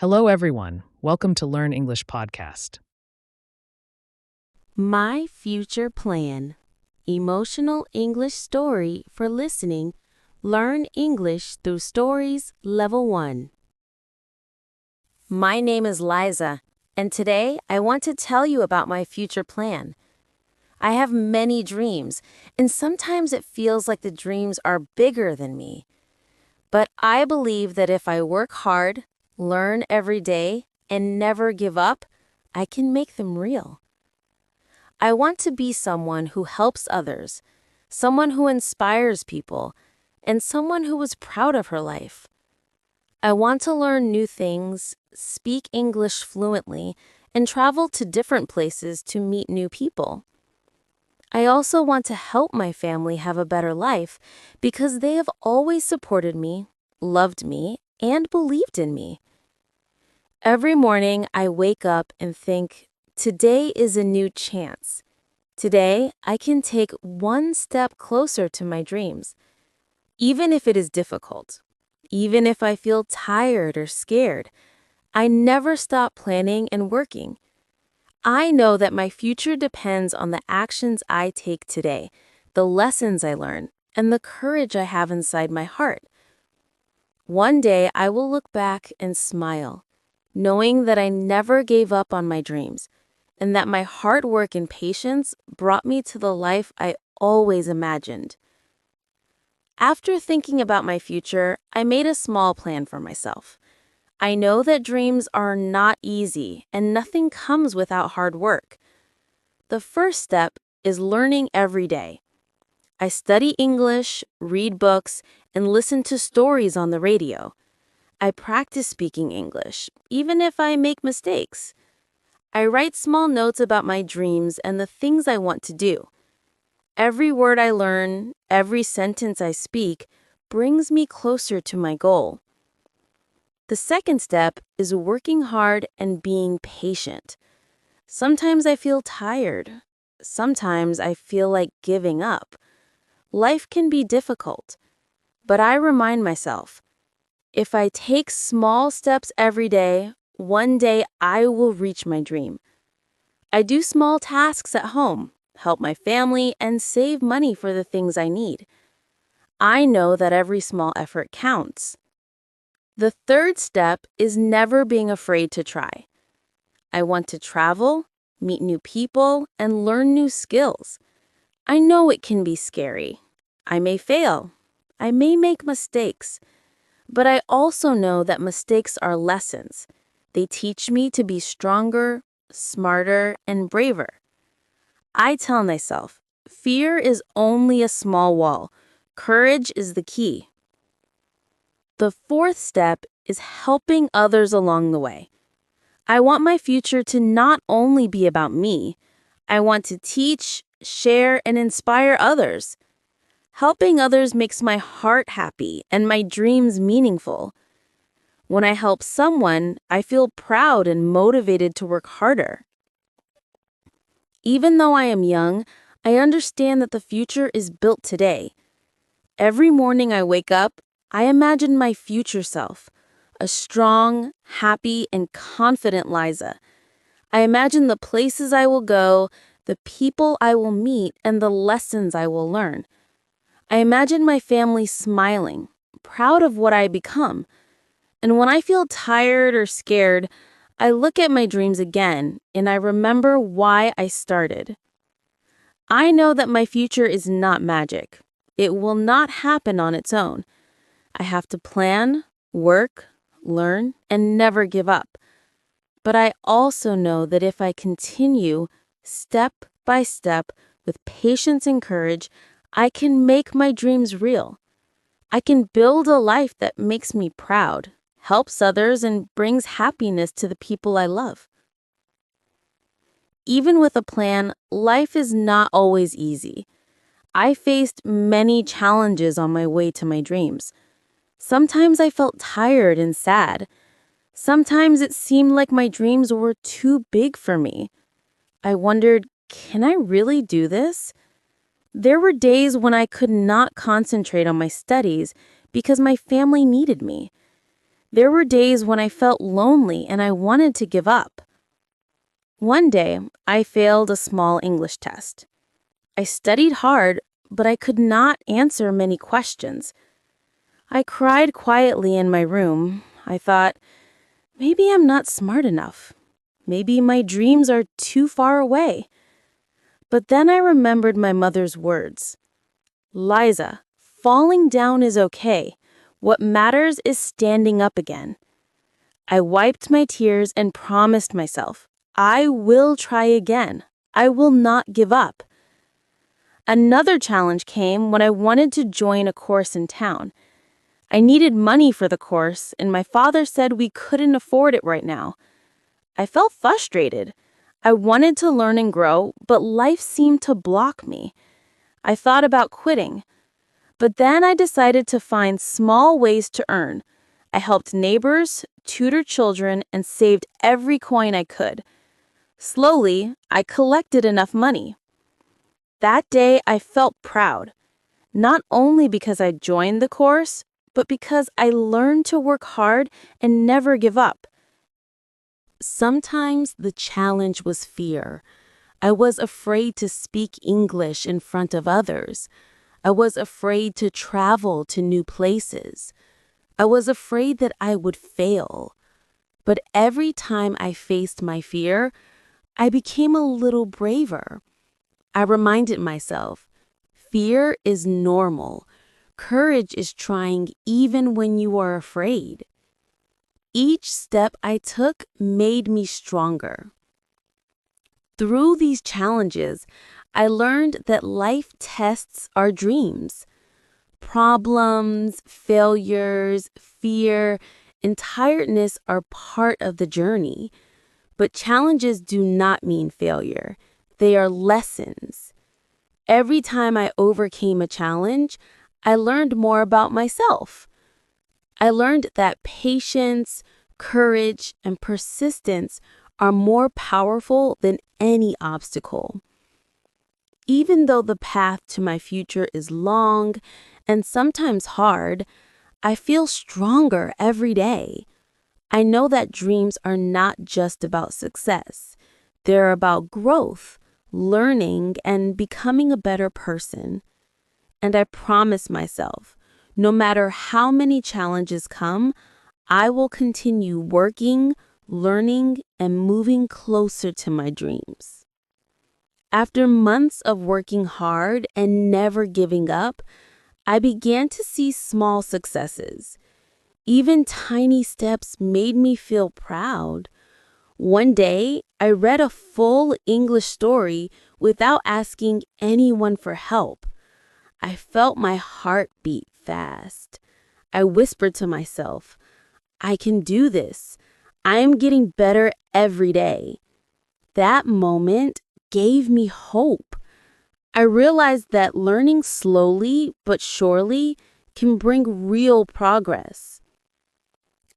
Hello, everyone. Welcome to Learn English Podcast. My Future Plan. Emotional English Story for Listening. Learn English through Stories Level 1. My name is Liza, and today I want to tell you about my future plan. I have many dreams, and sometimes it feels like the dreams are bigger than me. But I believe that if I work hard, learn every day, and never give up, I can make them real. I want to be someone who helps others, someone who inspires people, and someone who is proud of her life. I want to learn new things, speak English fluently, and travel to different places to meet new people. I also want to help my family have a better life because they have always supported me, loved me, and believed in me. Every morning I wake up and think, today is a new chance. Today I can take one step closer to my dreams. Even if it is difficult, even if I feel tired or scared, I never stop planning and working. I know that my future depends on the actions I take today, the lessons I learn, and the courage I have inside my heart. One day I will look back and smile, knowing that I never gave up on my dreams, and that my hard work and patience brought me to the life I always imagined. After thinking about my future, I made a small plan for myself. I know that dreams are not easy, and nothing comes without hard work. The first step is learning every day. I study English, read books, and listen to stories on the radio. I practice speaking English, even if I make mistakes. I write small notes about my dreams and the things I want to do. Every word I learn, every sentence I speak, brings me closer to my goal. The second step is working hard and being patient. Sometimes I feel tired. Sometimes I feel like giving up. Life can be difficult, but I remind myself, if I take small steps every day, one day I will reach my dream. I do small tasks at home, help my family, and save money for the things I need. I know that every small effort counts. The third step is never being afraid to try. I want to travel, meet new people, and learn new skills. I know it can be scary. I may fail. I may make mistakes. But I also know that mistakes are lessons. They teach me to be stronger, smarter, and braver. I tell myself, fear is only a small wall. Courage is the key. The fourth step is helping others along the way. I want my future to not only be about me. I want to teach, share, and inspire others. Helping others makes my heart happy and my dreams meaningful. When I help someone, I feel proud and motivated to work harder. Even though I am young, I understand that the future is built today. Every morning I wake up, I imagine my future self, a strong, happy, and confident Liza. I imagine the places I will go, the people I will meet, and the lessons I will learn. I imagine my family smiling, proud of what I become. And when I feel tired or scared, I look at my dreams again and I remember why I started. I know that my future is not magic. It will not happen on its own. I have to plan, work, learn, and never give up. But I also know that if I continue step by step with patience and courage, I can make my dreams real. I can build a life that makes me proud, helps others, and brings happiness to the people I love. Even with a plan, life is not always easy. I faced many challenges on my way to my dreams. Sometimes I felt tired and sad. Sometimes it seemed like my dreams were too big for me. I wondered, can I really do this? There were days when I could not concentrate on my studies because my family needed me. There were days when I felt lonely and I wanted to give up. One day, I failed a small English test. I studied hard, but I could not answer many questions. I cried quietly in my room. I thought, maybe I'm not smart enough. Maybe my dreams are too far away. But then I remembered my mother's words. Liza, falling down is okay. What matters is standing up again. I wiped my tears and promised myself, I will try again. I will not give up. Another challenge came when I wanted to join a course in town. I needed money for the course, and my father said we couldn't afford it right now. I felt frustrated. I wanted to learn and grow, but life seemed to block me. I thought about quitting. But then I decided to find small ways to earn. I helped neighbors, tutored children, and saved every coin I could. Slowly, I collected enough money. That day, I felt proud, not only because I joined the course, but because I learned to work hard and never give up. Sometimes the challenge was fear. I was afraid to speak English in front of others. I was afraid to travel to new places. I was afraid that I would fail. But every time I faced my fear, I became a little braver. I reminded myself, fear is normal. Courage is trying even when you are afraid. Each step I took made me stronger. Through these challenges, I learned that life tests our dreams. Problems, failures, fear, and tiredness are part of the journey. But challenges do not mean failure. They are lessons. Every time I overcame a challenge, I learned more about myself. I learned that patience, courage, and persistence are more powerful than any obstacle. Even though the path to my future is long and sometimes hard, I feel stronger every day. I know that dreams are not just about success. They're about growth, learning, and becoming a better person. And I promise myself, no matter how many challenges come, I will continue working, learning, and moving closer to my dreams. After months of working hard and never giving up, I began to see small successes. Even tiny steps made me feel proud. One day, I read a full English story without asking anyone for help. I felt my heart beat fast. I whispered to myself, I can do this. I am getting better every day. That moment gave me hope. I realized that learning slowly but surely can bring real progress.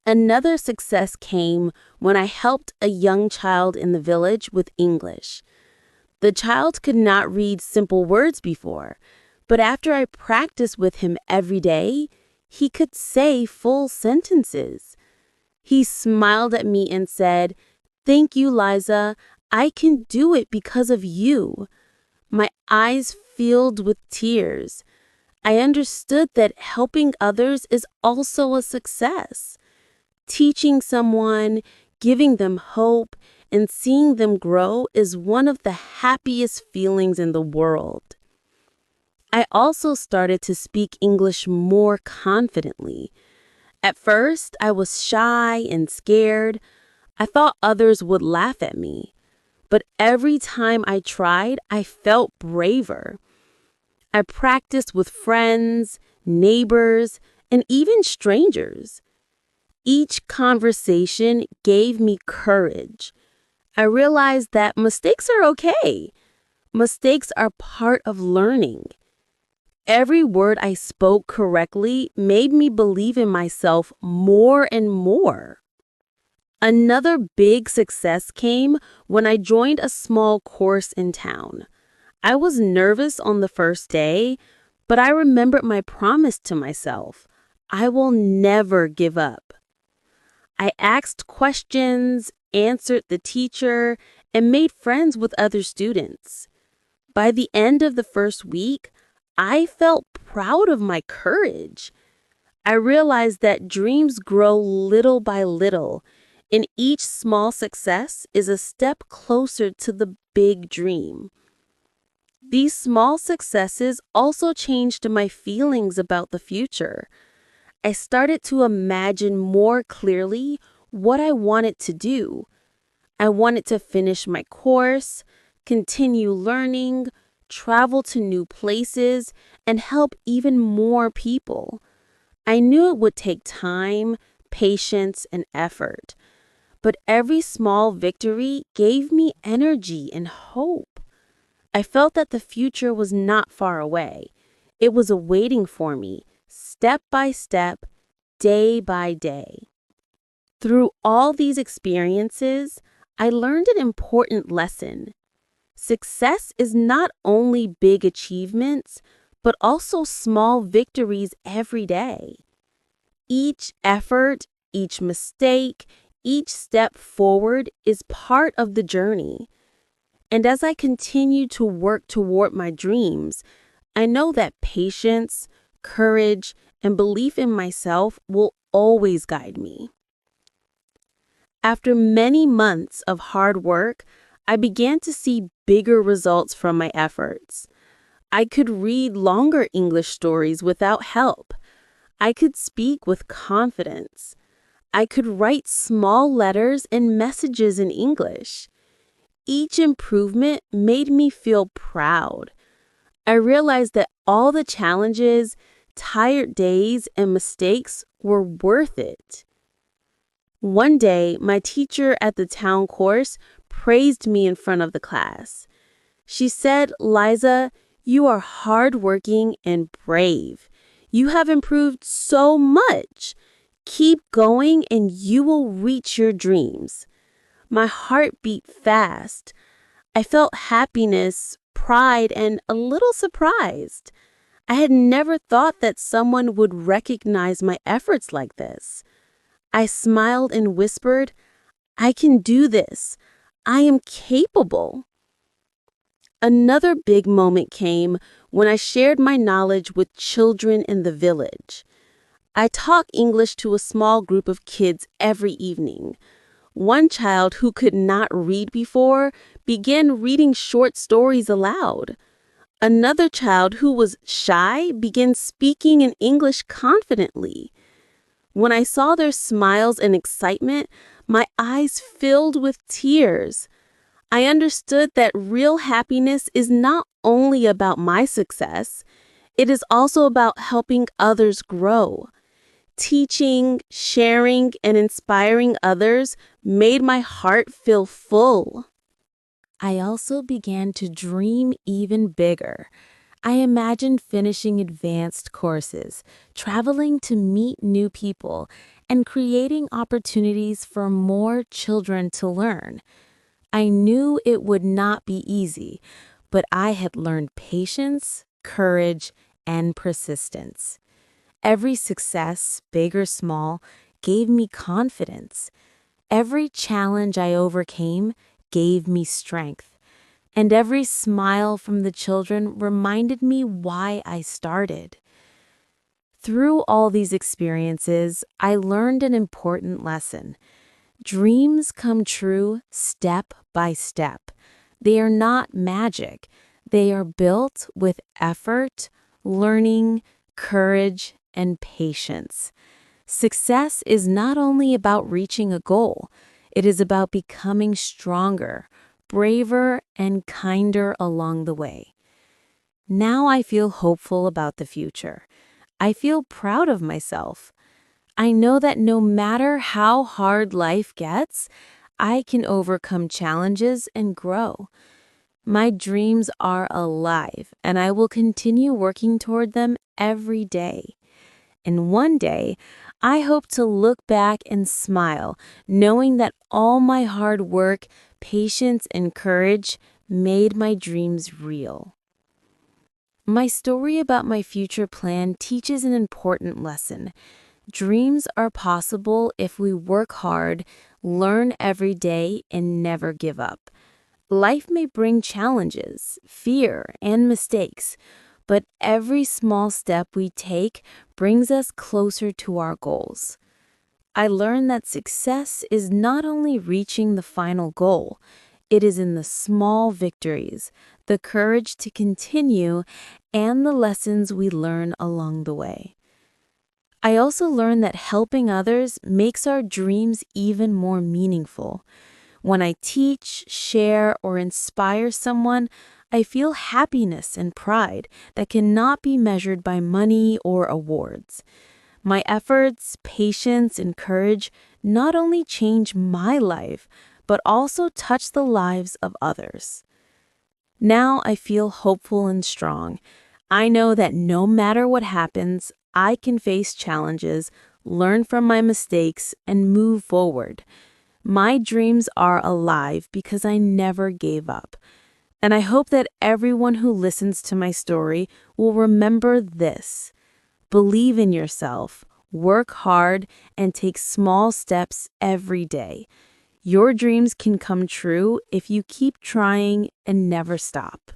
Another success came when I helped a young child in the village with English. The child could not read simple words before, but after I practiced with him every day, he could say full sentences. He smiled at me and said, "Thank you, Liza. I can do it because of you." My eyes filled with tears. I understood that helping others is also a success. Teaching someone, giving them hope, and seeing them grow is one of the happiest feelings in the world. I also started to speak English more confidently. At first, I was shy and scared. I thought others would laugh at me. But every time I tried, I felt braver. I practiced with friends, neighbors, and even strangers. Each conversation gave me courage. I realized that mistakes are okay. Mistakes are part of learning. Every word I spoke correctly made me believe in myself more and more. Another big success came when I joined a small course in town. I was nervous on the first day, but I remembered my promise to myself. I will never give up. I asked questions, answered the teacher, and made friends with other students. By the end of the first week, I felt proud of my courage. I realized that dreams grow little by little, and each small success is a step closer to the big dream. These small successes also changed my feelings about the future. I started to imagine more clearly what I wanted to do. I wanted to finish my course, continue learning, travel to new places, and help even more people. I knew it would take time, patience, and effort, but every small victory gave me energy and hope. I felt that the future was not far away. It was awaiting for me, step by step, day by day. Through all these experiences, I learned an important lesson. Success is not only big achievements, but also small victories every day. Each effort, each mistake, each step forward is part of the journey. And as I continue to work toward my dreams, I know that patience, courage, and belief in myself will always guide me. After many months of hard work, I began to see bigger results from my efforts. I could read longer English stories without help. I could speak with confidence. I could write small letters and messages in English. Each improvement made me feel proud. I realized that all the challenges, tired days, and mistakes were worth it. One day, my teacher at the town course praised me in front of the class. She said, "Liza, you are hardworking and brave. You have improved so much. Keep going and you will reach your dreams." My heart beat fast. I felt happiness, pride, and a little surprised. I had never thought that someone would recognize my efforts like this. I smiled and whispered, "I can do this. I am capable." Another big moment came when I shared my knowledge with children in the village. I taught English to a small group of kids every evening. One child who could not read before began reading short stories aloud. Another child who was shy began speaking in English confidently. When I saw their smiles and excitement, my eyes filled with tears. I understood that real happiness is not only about my success, it is also about helping others grow. Teaching, sharing, and inspiring others made my heart feel full. I also began to dream even bigger. I imagined finishing advanced courses, traveling to meet new people, and creating opportunities for more children to learn. I knew it would not be easy, but I had learned patience, courage, and persistence. Every success, big or small, gave me confidence. Every challenge I overcame gave me strength. And every smile from the children reminded me why I started. Through all these experiences, I learned an important lesson. Dreams come true step by step. They are not magic. They are built with effort, learning, courage, and patience. Success is not only about reaching a goal, it is about becoming stronger, braver, and kinder along the way. Now I feel hopeful about the future. I feel proud of myself. I know that no matter how hard life gets, I can overcome challenges and grow. My dreams are alive, and I will continue working toward them every day. And one day, I hope to look back and smile, knowing that all my hard work, patience, and courage made my dreams real. My story about my future plan teaches an important lesson. Dreams are possible if we work hard, learn every day, and never give up. Life may bring challenges, fear, and mistakes, but every small step we take brings us closer to our goals. I learned that success is not only reaching the final goal, it is in the small victories, the courage to continue, and the lessons we learn along the way. I also learned that helping others makes our dreams even more meaningful. When I teach, share, or inspire someone, I feel happiness and pride that cannot be measured by money or awards. My efforts, patience, and courage not only change my life, but also touch the lives of others. Now I feel hopeful and strong. I know that no matter what happens, I can face challenges, learn from my mistakes, and move forward. My dreams are alive because I never gave up. And I hope that everyone who listens to my story will remember this. Believe in yourself, work hard, and take small steps every day. Your dreams can come true if you keep trying and never stop.